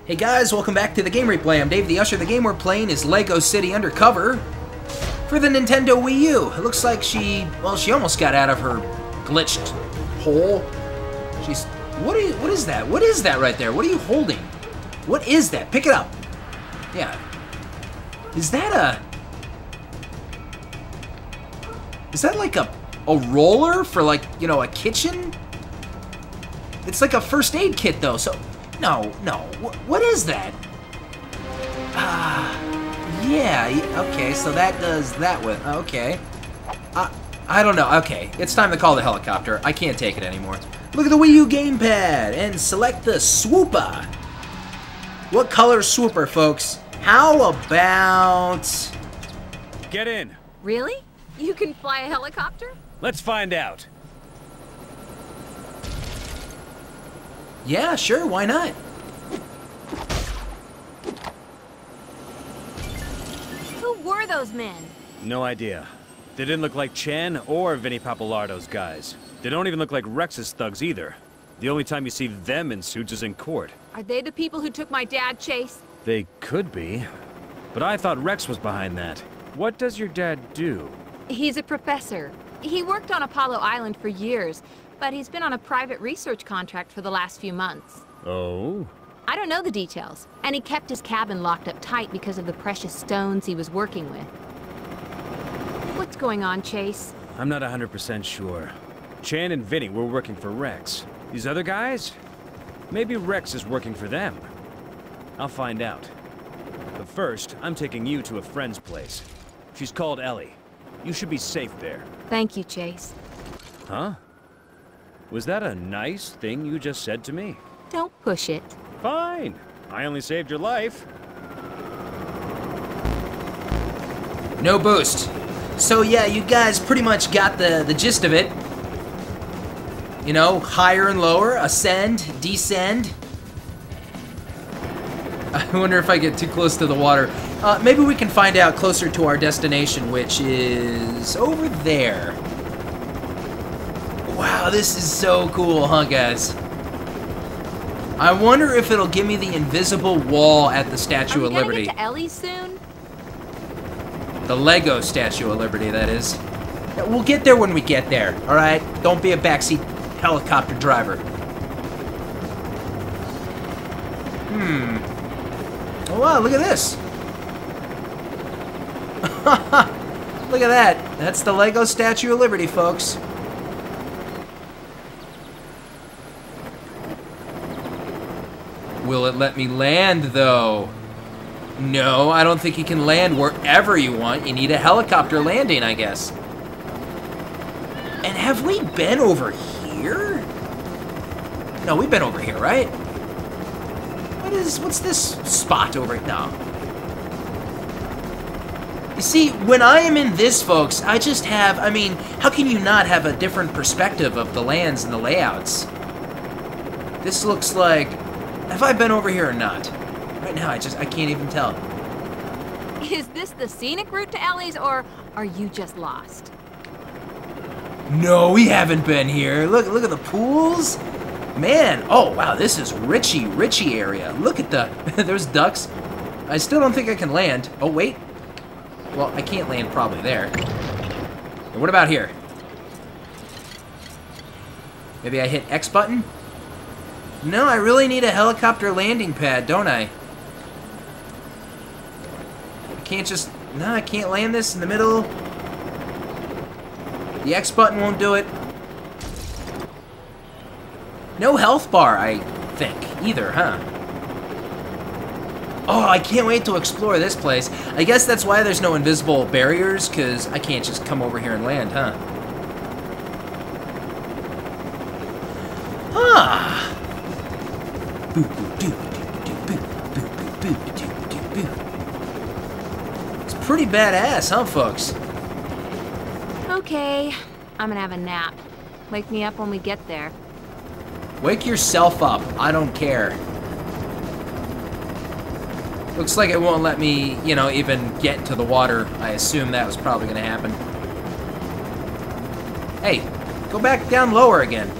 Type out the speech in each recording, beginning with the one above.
Hey guys, welcome back to the Game Replay. I'm Dave the Usher. The game we're playing is Lego City Undercover for the Nintendo Wii U. It looks like she almost got out of her glitched hole. What is that? What is that right there? What are you holding? What is that? Pick it up. Yeah. Is that like a roller for, like, you know, a kitchen? It's like a first aid kit though, so no. What is that? Yeah, okay, so that does that with, okay. I don't know, okay. It's time to call the helicopter. I can't take it anymore. Look at the Wii U gamepad and select the swooper. What color swooper, folks? How about... Get in. Really? You can fly a helicopter? Let's find out. Yeah, sure, why not? Who were those men? No idea. They didn't look like Chan or Vinny Pappalardo's guys. They don't even look like Rex's thugs either. The only time you see them in suits is in court. Are they the people who took my dad, Chase? They could be. But I thought Rex was behind that. What does your dad do? He's a professor. He worked on Apollo Island for years, but he's been on a private research contract for the last few months. Oh? I don't know the details, and he kept his cabin locked up tight because of the precious stones he was working with. What's going on, Chase? I'm not 100% sure. Chan and Vinny were working for Rex. These other guys? Maybe Rex is working for them. I'll find out. But first, I'm taking you to a friend's place. She's called Ellie. You should be safe there. Thank you, Chase. Huh? Was that a nice thing you just said to me? Don't push it. Fine. I only saved your life. No boost. So yeah, you guys pretty much got the gist of it. You know, higher and lower, ascend, descend. I wonder if I get too close to the water. Maybe we can find out closer to our destination, which is over there. Wow, this is so cool, huh, guys? I wonder if it'll give me the invisible wall at the Statue of Liberty. Are we gonna get to Ellie soon? The Lego Statue of Liberty, that is. We'll get there when we get there, alright? Don't be a backseat helicopter driver. Oh, wow, look at this. Look at that. That's the Lego Statue of Liberty, folks. Will it let me land, though? No, I don't think you can land wherever you want. You need a helicopter landing, I guess. And have we been over here? No, we've been over here, right? What's this spot over here? No. You see, when I am in this, folks, I just have, I mean, how can you not have a different perspective of the lands and the layouts? This looks like, have I been over here or not? Right now, I can't even tell. Is this the scenic route to Ellie's, or are you just lost? No, we haven't been here. Look at the pools. Man, oh wow, this is richy area. Look at the, there's ducks. I still don't think I can land. Oh wait. Well, I can't land probably there. And what about here? Maybe I hit X button? No, I really need a helicopter landing pad, don't I? I can't just, no, I can't land this in the middle. The X button won't do it. No health bar, I think, either, huh? Oh, I can't wait to explore this place. I guess that's why there's no invisible barriers, because I can't just come over here and land, huh? Ah! It's pretty badass, huh, folks? Okay, I'm gonna have a nap. Wake me up when we get there. Wake yourself up. I don't care. Looks like it won't let me, you know, even get into the water. I assume that was probably going to happen. Hey, go back down lower again.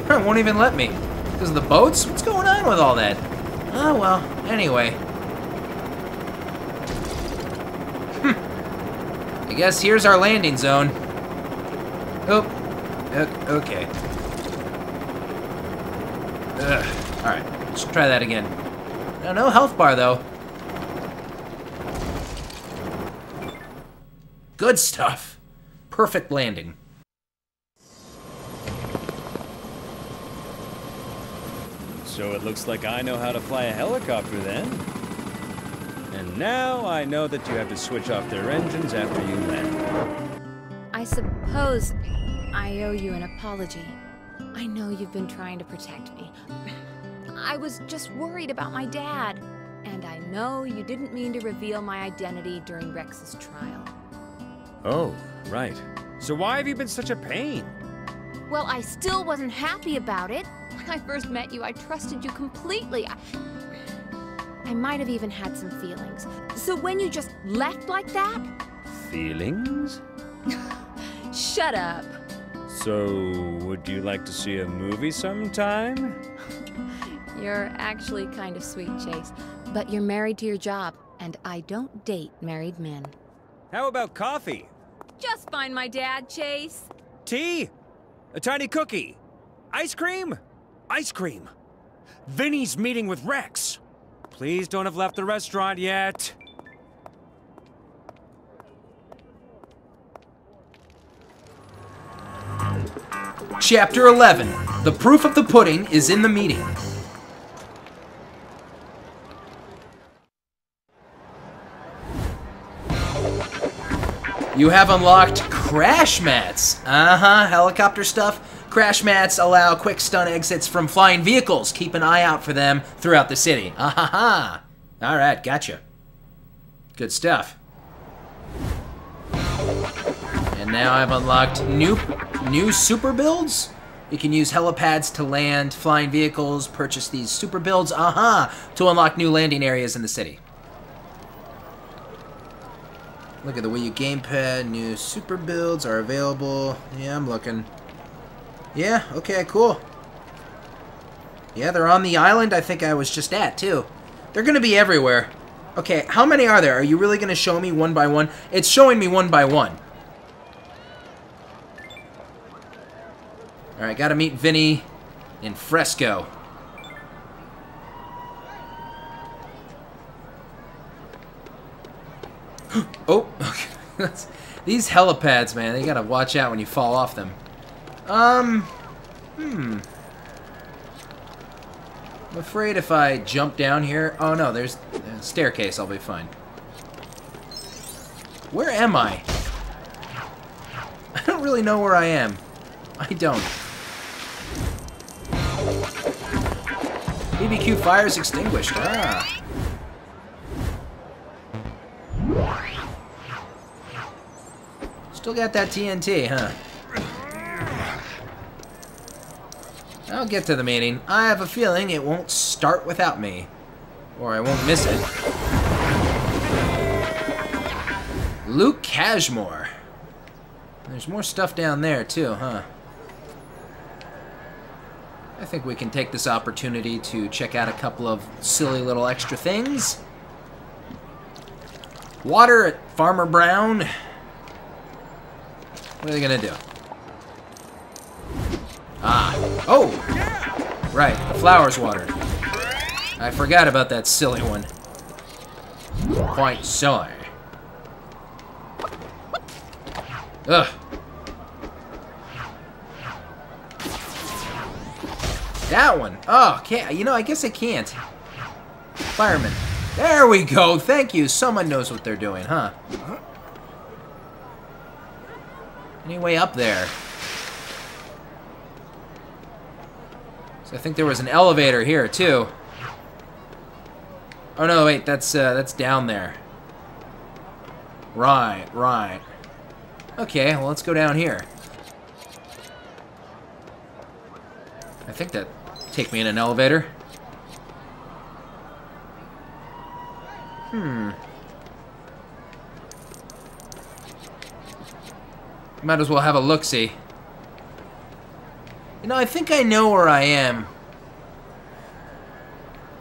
It won't even let me. Because of the boats? What's going on with all that? Oh, well, anyway. I guess here's our landing zone. Oh, okay. Alright, let's try that again. No health bar, though. Good stuff. Perfect landing. So it looks like I know how to fly a helicopter then. And now I know that you have to switch off their engines after you land. I suppose I owe you an apology. I know you've been trying to protect me. I was just worried about my dad. And I know you didn't mean to reveal my identity during Rex's trial. Oh, right. So why have you been such a pain? Well, I still wasn't happy about it. When I first met you, I trusted you completely. I might have even had some feelings. So when you just left like that... Feelings? Shut up. So, would you like to see a movie sometime? You're actually kind of sweet, Chase. But you're married to your job, and I don't date married men. How about coffee? Just find my dad, Chase. Tea? A tiny cookie? Ice cream? Ice cream. Vinny's meeting with Rex. Please don't have left the restaurant yet. Chapter 11. The proof of the pudding is in the meeting. You have unlocked crash mats. Helicopter stuff. Crash mats allow quick stun exits from flying vehicles. Keep an eye out for them throughout the city. Alright, gotcha. Good stuff. And now I've unlocked new super builds. You can use helipads to land flying vehicles, purchase these super builds, to unlock new landing areas in the city. Look at the Wii U gamepad, new super builds are available. Yeah, I'm looking. Yeah, okay, cool. Yeah, they're on the island I think I was just at, too. They're gonna be everywhere. Okay, how many are there? Are you really gonna show me one by one? It's showing me one by one. Alright, gotta meet Vinny in Fresco. Oh, okay. These helipads, man, they gotta watch out when you fall off them. I'm afraid if I jump down here... Oh, no, there's a staircase. I'll be fine. Where am I? I don't really know where I am. I don't. BBQ fire is extinguished. Ah. Still got that TNT, huh? I'll get to the meeting. I have a feeling it won't start without me. Or I won't miss it. Luke Cashmore. There's more stuff down there, too, huh? I think we can take this opportunity to check out a couple of silly little extra things. Water at Farmer Brown. What are they gonna do? Oh! Right, the flower's watered. I forgot about that silly one. Quite silly. Ugh. That one. Oh, can't. You know, I guess I can't. Fireman. There we go. Thank you. Someone knows what they're doing, huh? Any way up there? So I think there was an elevator here too. Oh no, wait. That's down there. Right, right. Okay, well let's go down here. I think that take me in an elevator. Might as well have a look-see. You know, I think I know where I am.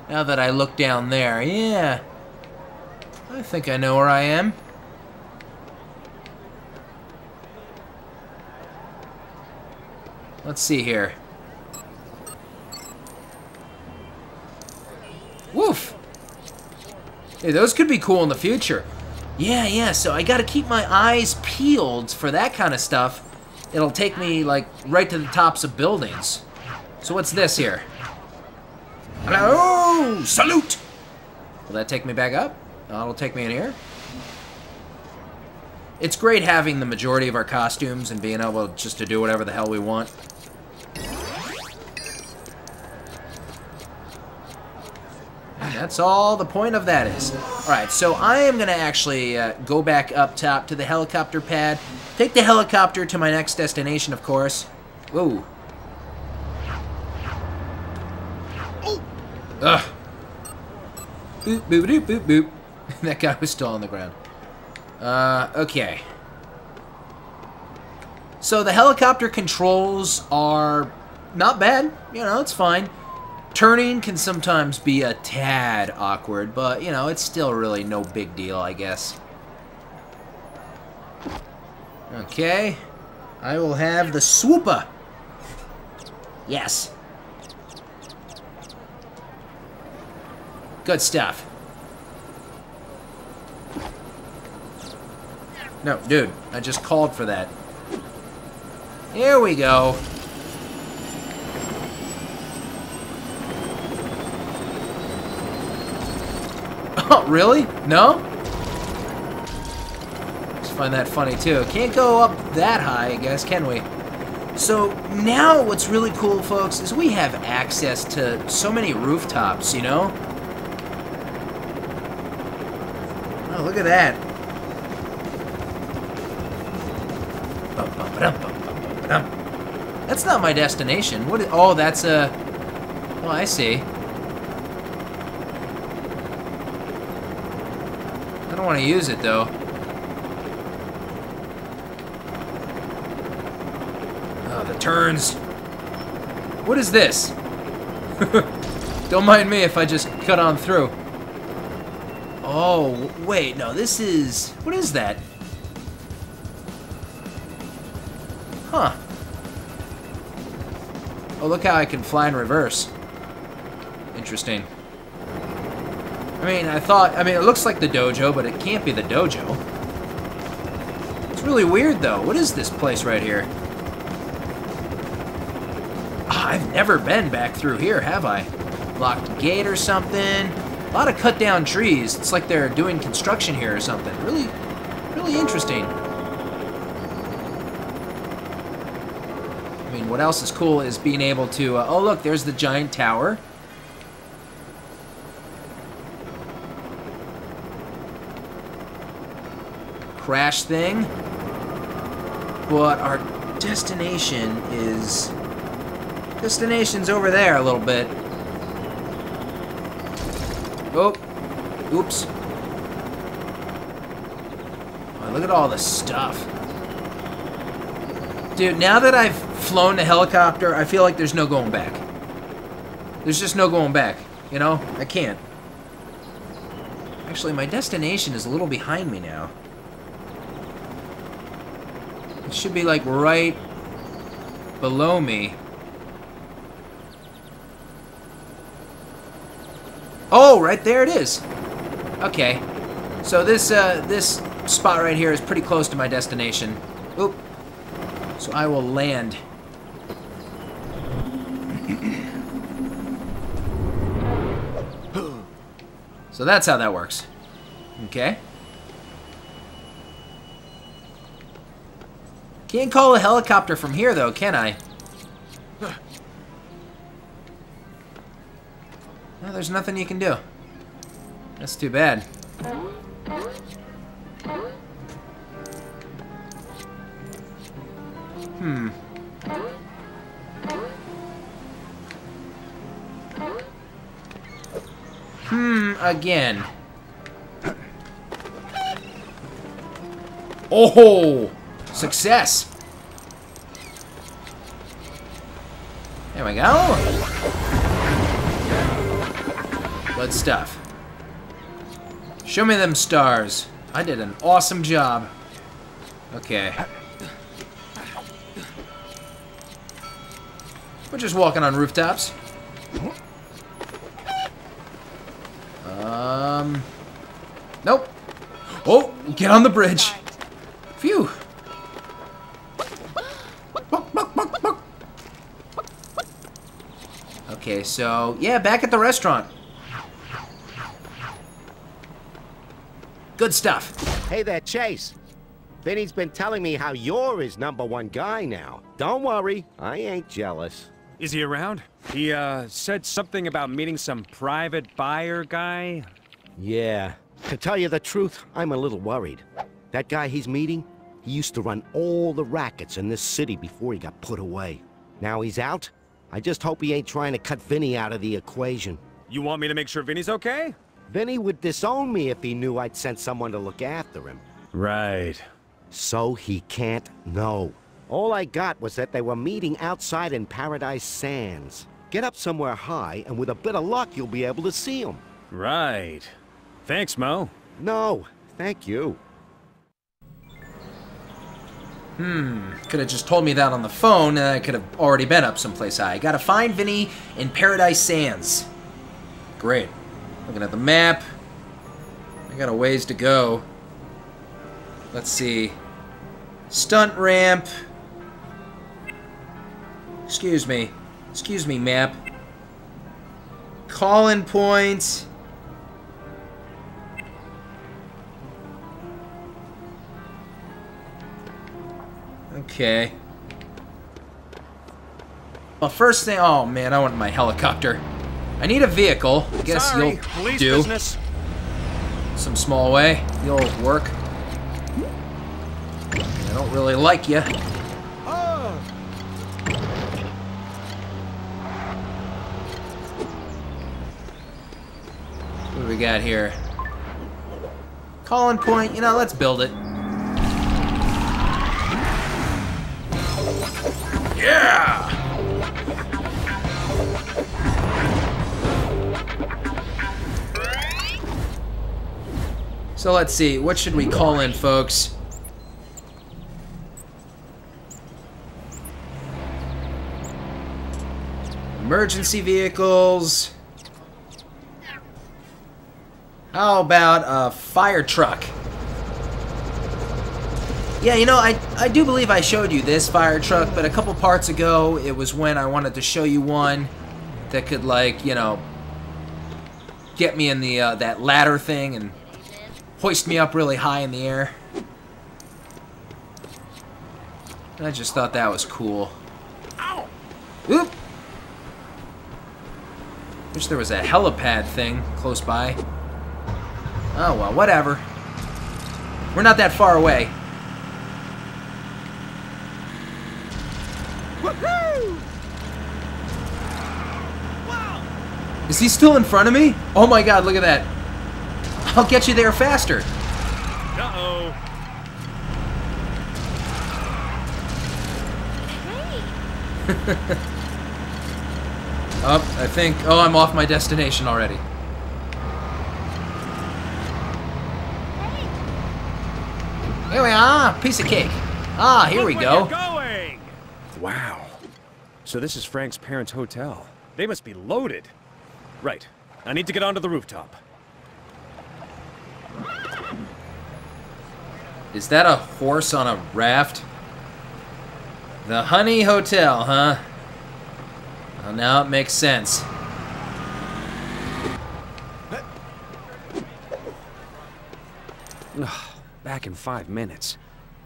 Now that I look down there, yeah. I think I know where I am. Let's see here. Woof! Hey, those could be cool in the future. Yeah, so I gotta keep my eyes peeled for that kind of stuff. It'll take me, like, right to the tops of buildings. So what's this here? Hello! Salute! Will that take me back up? No, it'll take me in here. It's great having the majority of our costumes and being able just to do whatever the hell we want. That's all the point of that is. Alright, so I am going to actually go back up top to the helicopter pad. Take the helicopter to my next destination, of course. Whoa. Oh! Ugh. Boop, boop, boop, boop, boop. That guy was still on the ground. Okay. So the helicopter controls are not bad. You know, it's fine. Turning can sometimes be a tad awkward, but, you know, it's still really no big deal, I guess. Okay. I will have the swooper. Yes. Good stuff. No, dude, I just called for that. Here we go. Oh, really? No? Just find that funny, too. Can't go up that high, I guess, can we? So, now what's really cool, folks, is we have access to so many rooftops, you know? Oh, look at that. That's not my destination. What? Oh, that's a... Oh, I see. I don't want to use it, though. Oh, the turns. What is this? Don't mind me if I just cut on through. Oh, wait, no, this is... What is that? Huh. Oh, look how I can fly in reverse. Interesting. I mean, it looks like the dojo, but it can't be the dojo. It's really weird, though. What is this place right here? Oh, I've never been back through here, have I? Locked gate or something. A lot of cut down trees. It's like they're doing construction here or something. Really, really interesting. I mean, what else is cool is being able to... oh, look, there's the giant tower. Crash thing. But our destination is... Destination's over there a little bit. Oh. Oops. Oh, look at all the stuff. Dude, now that I've flown the helicopter, I feel like there's no going back. There's just no going back. You know? I can't. Actually, my destination is a little behind me now. It should be, like, right below me. Oh, right there it is. Okay. So this spot right here is pretty close to my destination. Oop. So I will land. So that's how that works. Okay. Can't call a helicopter from here, though, can I? No, there's nothing you can do. That's too bad. Again. Oh! Success! There we go. Good stuff. Show me them stars. I did an awesome job. Okay. We're just walking on rooftops. Nope. Oh, get on the bridge. Phew. Okay, so, yeah, back at the restaurant. Good stuff. Hey there, Chase. Vinny's been telling me how you're his #1 guy now. Don't worry, I ain't jealous. Is he around? He, said something about meeting some private buyer guy. Yeah. To tell you the truth, I'm a little worried. That guy he's meeting, he used to run all the rackets in this city before he got put away. Now he's out. I just hope he ain't trying to cut Vinny out of the equation. You want me to make sure Vinny's okay? Vinny would disown me if he knew I'd sent someone to look after him. Right. So he can't know. All I got was that they were meeting outside in Paradise Sands. Get up somewhere high, and with a bit of luck, you'll be able to see him. Right. Thanks, Mo. No, thank you. Could have just told me that on the phone, and I could have already been up someplace high. Gotta find Vinny in Paradise Sands. Great. Looking at the map. I got a ways to go. Let's see. Stunt ramp. Excuse me. Excuse me, map. Call-in point. Okay. Well, first thing... Oh, man, I want my helicopter. I need a vehicle. I guess you'll police do. Business. Some small way. You'll work. I don't really like you. What do we got here? Calling point. You know, let's build it. Yeah! So let's see. What should we call in, folks? Emergency vehicles. How about a fire truck? Yeah, you know, I do believe I showed you this fire truck, but a couple parts ago, it was when I wanted to show you one that could, like, you know, get me in the that ladder thing and hoist me up really high in the air. I just thought that was cool. Ow! Oop! Wish there was a helipad thing close by. Oh, well, whatever. We're not that far away. Woohoo! Wow! Is he still in front of me? Oh my god, look at that. I'll get you there faster. Uh-oh. Hey. I think... Oh, I'm off my destination already. Here we are. Piece of cake. Ah, here we Look go. where you're going. Wow. So this is Frank's parents' hotel. They must be loaded. Right. I need to get onto the rooftop. Is that a horse on a raft? The Honey Hotel, huh? Well, now it makes sense. Ugh, back in 5 minutes.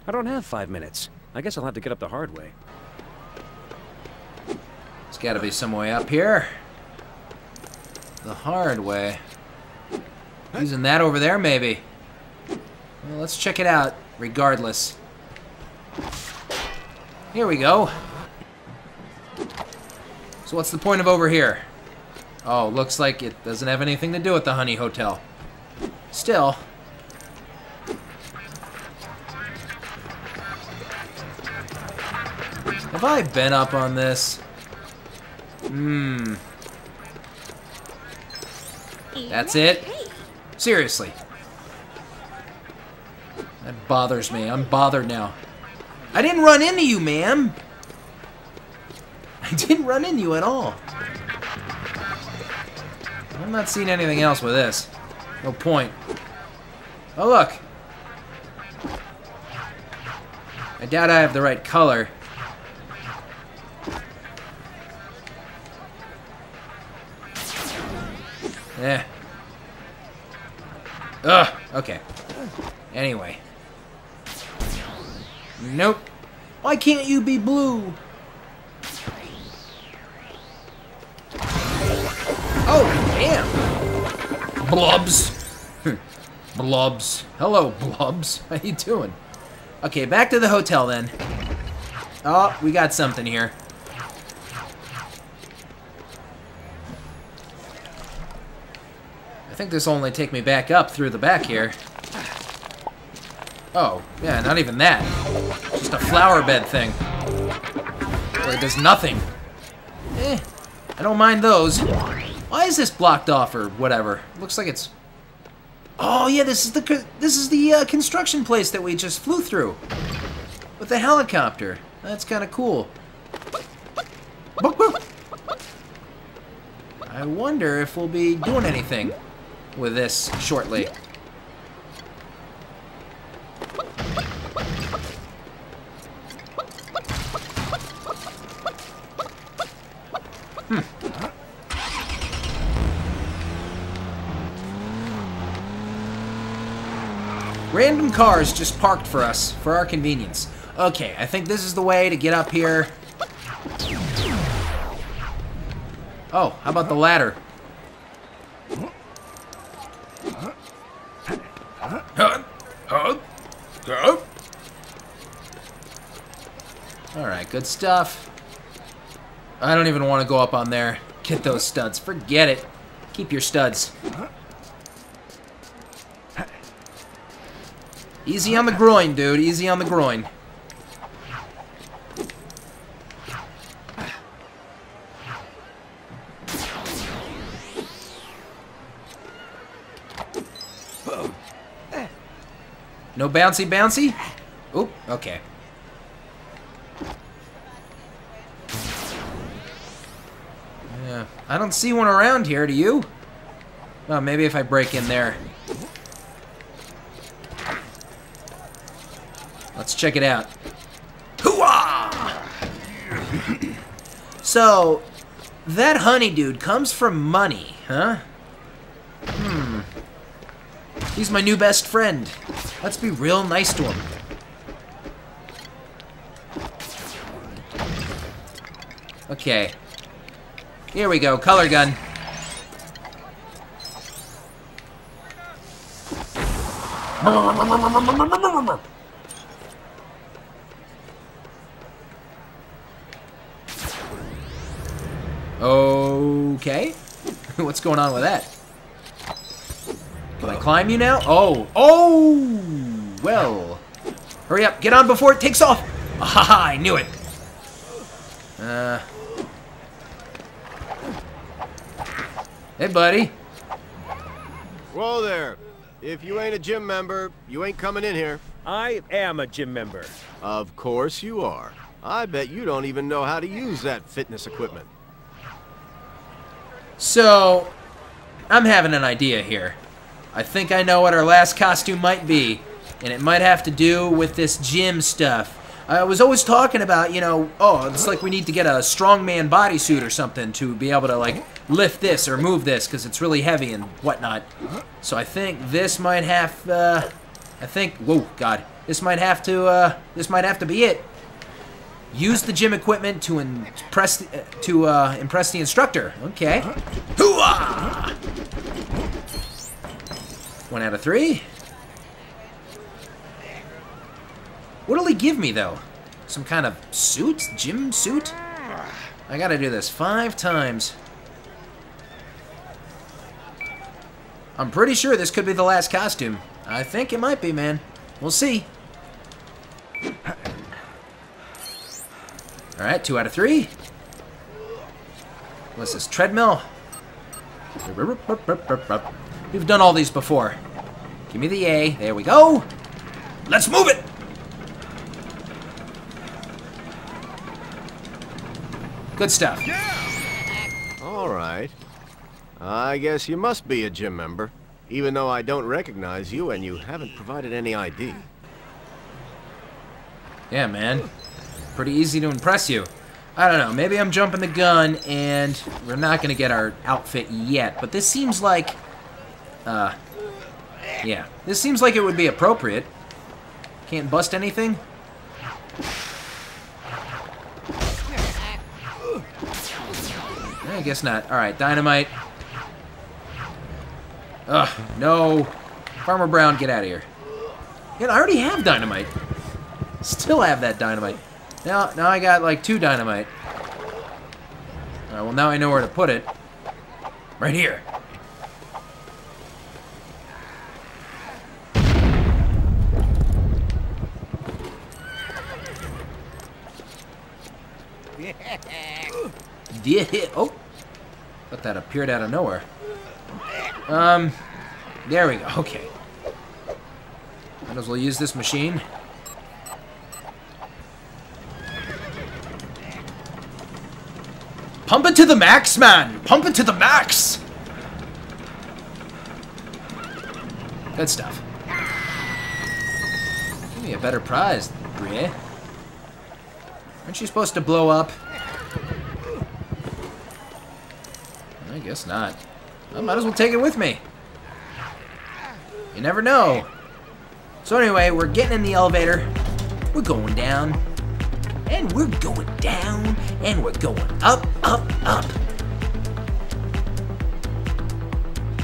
I don't have 5 minutes. I guess I'll have to get up the hard way. There's got to be some way up here. The hard way. Using that over there, maybe. Well, let's check it out, regardless. Here we go. So what's the point of over here? Oh, looks like it doesn't have anything to do with the Honey Hotel. Still. Have I been up on this? That's it? Seriously. That bothers me. I'm bothered now. I didn't run into you, ma'am. I didn't run into you at all. I'm not seeing anything else with this. No point. Oh, look. I doubt I have the right color. Eh. Ugh, okay. Anyway. Nope. Why can't you be blue? Oh, damn. Blubs. Blubs. Hello, Blubs. How you doing? Okay, back to the hotel then. Oh, we got something here. I think this will only take me back up through the back here. Oh, yeah, not even that. Just a flower bed thing. Where it does nothing. Eh, I don't mind those. Why is this blocked off or whatever? Looks like it's... Oh, yeah, this is the construction place that we just flew through. With the helicopter. That's kind of cool. I wonder if we'll be doing anything with this shortly. Random cars just parked for us, for our convenience. Okay, I think this is the way to get up here. Oh, how about the ladder? Alright, good stuff. I don't even want to go up on there. Get those studs. Forget it. Keep your studs. Easy on the groin, dude. Easy on the groin. No bouncy bouncy? Oop, okay. Yeah, I don't see one around here, do you? Well, maybe if I break in there. Let's check it out. Hooah! So, that honey dude comes from money, huh? He's my new best friend. Let's be real nice to him. Okay. Here we go, color gun. Okay. What's going on with that? Can I climb you now? Oh. Oh! Well. Hurry up. Get on before it takes off. Ahaha, I knew it. Hey, buddy. Whoa there. If you ain't a gym member, you ain't coming in here. I am a gym member. Of course you are. I bet you don't even know how to use that fitness equipment. So, I'm having an idea here. I think I know what our last costume might be, and it might have to do with this gym stuff. I was always talking about, you know, oh, it's like we need to get a strongman bodysuit or something to be able to, like, lift this or move this because it's really heavy and whatnot. So I think this might have, whoa, God, this might have to be it. Use the gym equipment to impress the instructor. Okay. Hooah! 1 out of 3. What'll he give me, though? Some kind of suit? Gym suit? I gotta do this 5 times. I'm pretty sure this could be the last costume. I think it might be, man. We'll see. Alright, 2 out of 3. What's this? Treadmill? We've done all these before. Give me the A. There we go. Let's move it. Good stuff. All right. I guess you must be a gym member, even though I don't recognize you and you haven't provided any ID. Yeah, man. Pretty easy to impress you. I don't know, maybe I'm jumping the gun and we're not gonna get our outfit yet, but this seems like, yeah, this seems like it would be appropriate. Can't bust anything? I guess not. Alright, dynamite. Ugh, no. Farmer Brown, get out of here. Yeah, I already have dynamite. Still have that dynamite. Now I got like 2 dynamite. Alright, well now I know where to put it. Right here. Yeah. Oh, thought that appeared out of nowhere. There we go. Okay. Might as well use this machine. Pump it to the max, man! Pump it to the max! Good stuff. Give me a better prize, Brie. Aren't you supposed to blow up? I guess not. I might as well take it with me. You never know. So anyway, we're getting in the elevator. We're going down. And we're going down. And we're going up, up, up.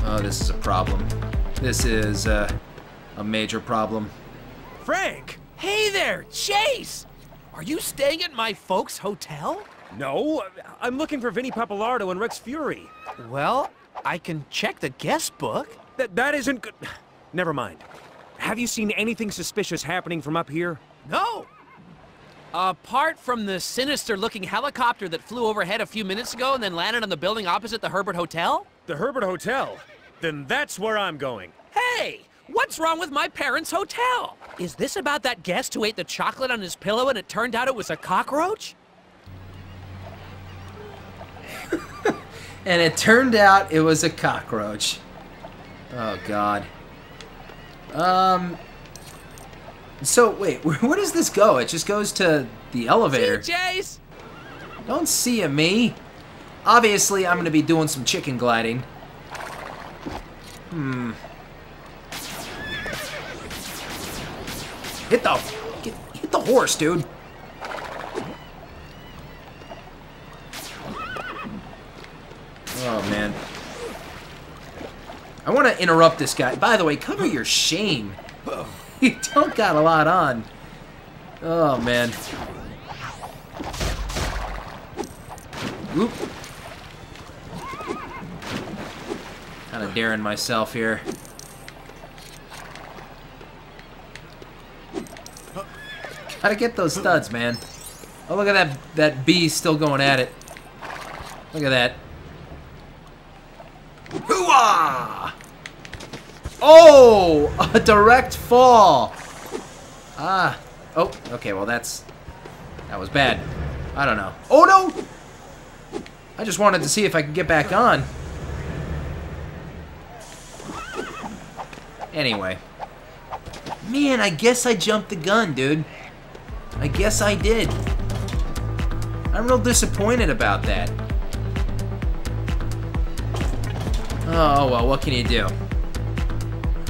Oh, this is a problem. This is a major problem. Frank! Hey there, Chase! Are you staying at my folks' hotel? No, I'm looking for Vinny Pappalardo and Rex Fury. Well, I can check the guest book. That isn't good. Never mind. Have you seen anything suspicious happening from up here? No! Apart from the sinister-looking helicopter that flew overhead a few minutes ago and then landed on the building opposite the Herbert Hotel? The Herbert Hotel? Then that's where I'm going. Hey! What's wrong with my parents' hotel? Is this about that guest who ate the chocolate on his pillow and it turned out it was a cockroach? And it turned out it was a cockroach. Oh, God. So, wait, where does this go? It just goes to the elevator. See you, Chase! Don't see ya, me. Obviously, I'm going to be doing some chicken gliding. Hit the horse, dude. Oh, man. I want to interrupt this guy. By the way, cover your shame. You don't got a lot on. Oh, man. Oop. Kind of daring myself here. Gotta get those studs, man. Oh, look at that bee still going at it. Look at that. Hooah! Oh! A direct fall! Ah. Oh, okay, well that was bad. I don't know. Oh no! I just wanted to see if I could get back on. Anyway. Man, I guess I jumped the gun, dude. I guess I did. I'm real disappointed about that. Oh, well, what can you do?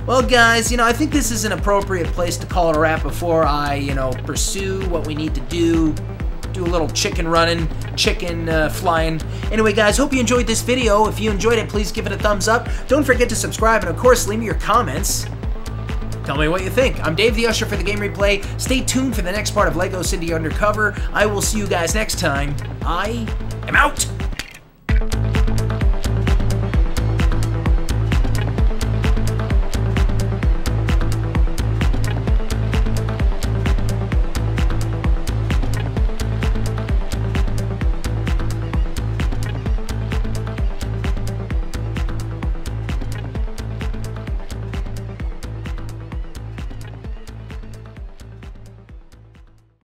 Well, guys, I think this is an appropriate place to call it a wrap before I, pursue what we need to do. Do a little chicken running, chicken flying. Anyway, guys, hope you enjoyed this video. If you enjoyed it, please give it a thumbs up. Don't forget to subscribe, and of course, leave me your comments. Tell me what you think. I'm Dave the Usher for the Game Replay. Stay tuned for the next part of LEGO City Undercover. I will see you guys next time. I am out!